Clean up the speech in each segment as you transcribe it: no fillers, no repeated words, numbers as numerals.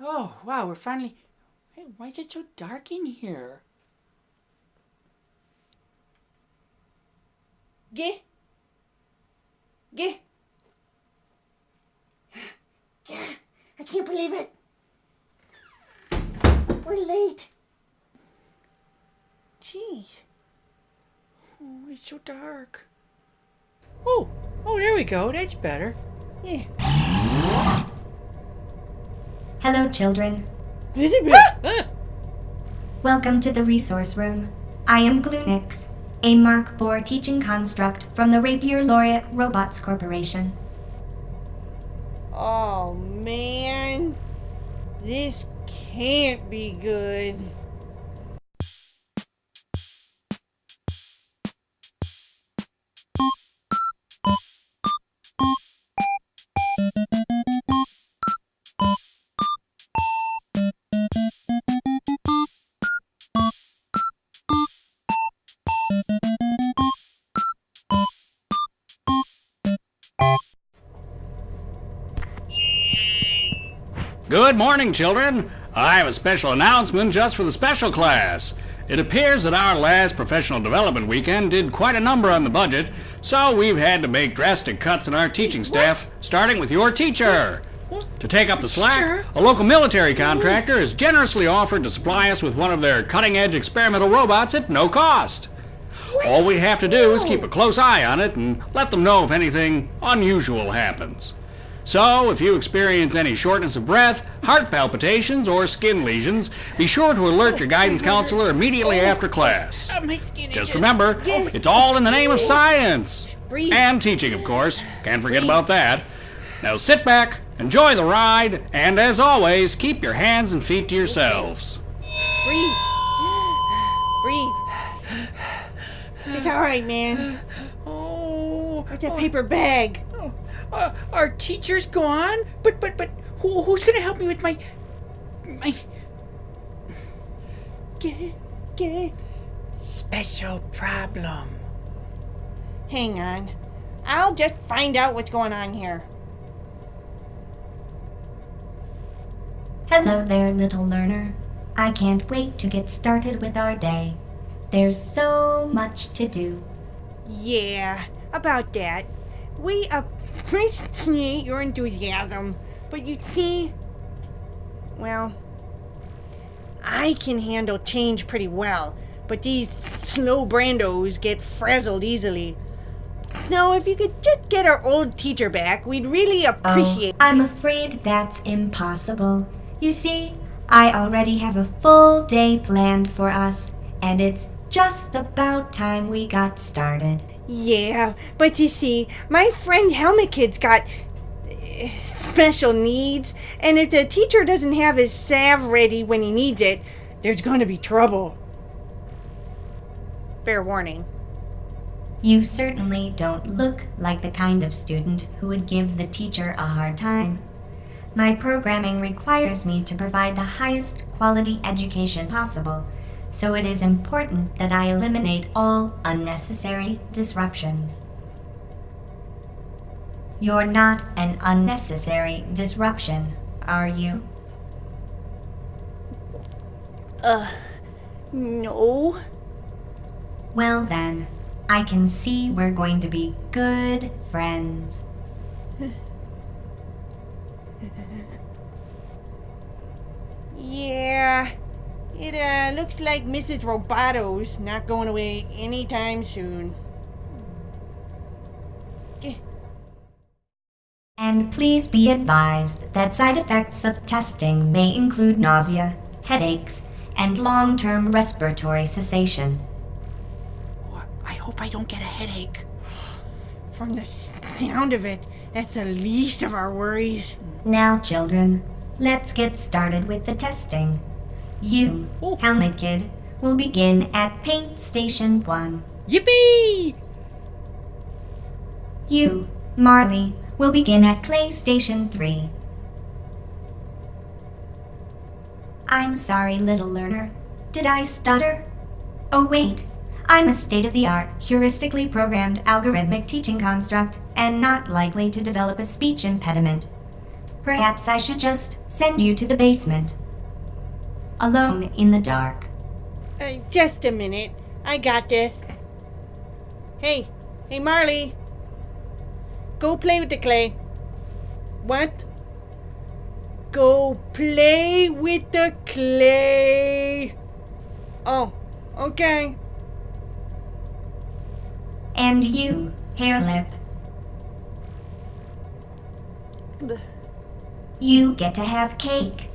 Oh, wow, we're finally... Hey, why is it so dark in here? Geh. I can't believe it. We're late. Jeez. Oh, it's so dark. Oh, there we go. That's better. Yeah. Hello, children. Welcome to the resource room. I am GLuNIX, a Mark IV teaching construct from the Rapier Laureate Robots Corporation. Oh, man. This can't be good. Good morning, children. I have a special announcement just for the special class. It appears that our last professional development weekend did quite a number on the budget, so we've had to make drastic cuts in our teaching staff, starting with your teacher. To take up the slack, a local military contractor has generously offered to supply us with one of their cutting-edge experimental robots at no cost. All we have to do is keep a close eye on it and let them know if anything unusual happens. So, if you experience any shortness of breath, heart palpitations, or skin lesions, be sure to alert your guidance counselor immediately after class. Just remember, it's all in the name of science. And teaching, of course. Can't forget about that. Now sit back, enjoy the ride, and as always, keep your hands and feet to yourselves. Breathe. It's all right, man. Where's that paper bag? Our teacher's gone? But who's gonna help me with my... Get. special problem? Hang on. I'll just find out what's going on here. Hello there, little learner. I can't wait to get started with our day. There's so much to do. Yeah, about that. We appreciate your enthusiasm, but you see, well, I can handle change pretty well, but these slow brandos get frazzled easily. So if you could just get our old teacher back, we'd really appreciate it. I'm afraid that's impossible. You see, I already have a full day planned for us, and it's just about time we got started. Yeah, but you see, my friend Helmet Kid's got special needs, and if the teacher doesn't have his salve ready when he needs it, there's going to be trouble. Fair warning. You certainly don't look like the kind of student who would give the teacher a hard time. My programming requires me to provide the highest quality education possible, so it is important that I eliminate all unnecessary disruptions. You're not an unnecessary disruption, are you? No. Well then, I can see we're going to be good friends. Yeah, it looks like Mrs. Roboto's not going away anytime soon. And please be advised that side effects of testing may include nausea, headaches, and long-term respiratory cessation. I hope I don't get a headache. From the sound of it, that's the least of our worries. Now, children, let's get started with the testing. You, Helmet Kid, will begin at Paint Station 1. Yippee! You, Marley, will begin at Clay Station 3. I'm sorry, little learner. Did I stutter? Oh, wait. I'm a state-of-the-art, heuristically programmed algorithmic teaching construct and not likely to develop a speech impediment. Perhaps I should just send you to the basement. Alone in the dark. Just a minute. I got this. Hey, Marley. Go play with the clay. What? Go play with the clay. Oh, okay. And you, Hairlip. You get to have cake.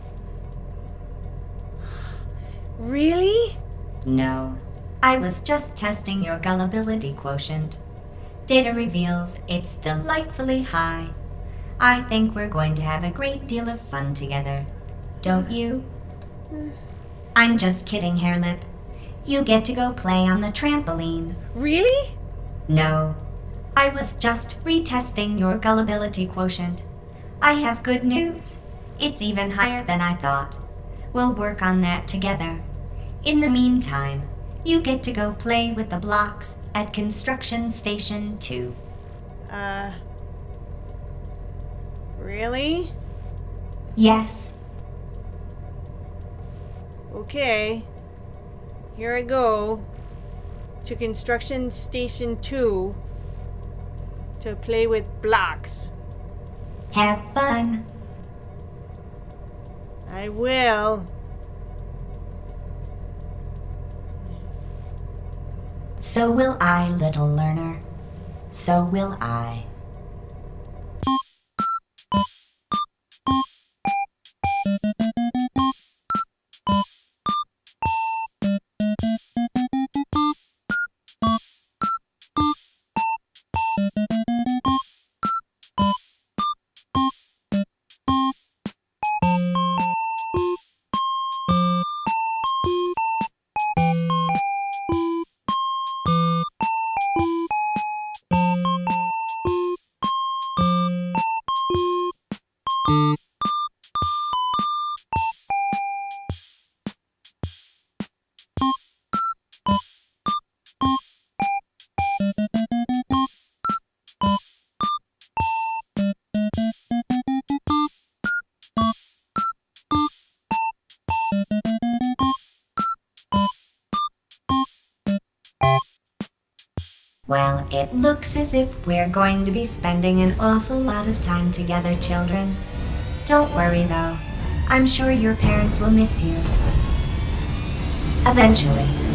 Really? No, I was just testing your gullibility quotient. Data reveals it's delightfully high. I think we're going to have a great deal of fun together. Don't you? I'm just kidding, Hairlip. You get to go play on the trampoline. Really? No, I was just retesting your gullibility quotient. I have good news. It's even higher than I thought. We'll work on that together. In the meantime, you get to go play with the blocks at Construction Station 2. Really? Yes. Okay. Here I go to Construction Station 2 to play with blocks. Have fun. I will. So will I, little learner. So will I. Well, it looks as if we're going to be spending an awful lot of time together, children. Don't worry, though. I'm sure your parents will miss you. Eventually.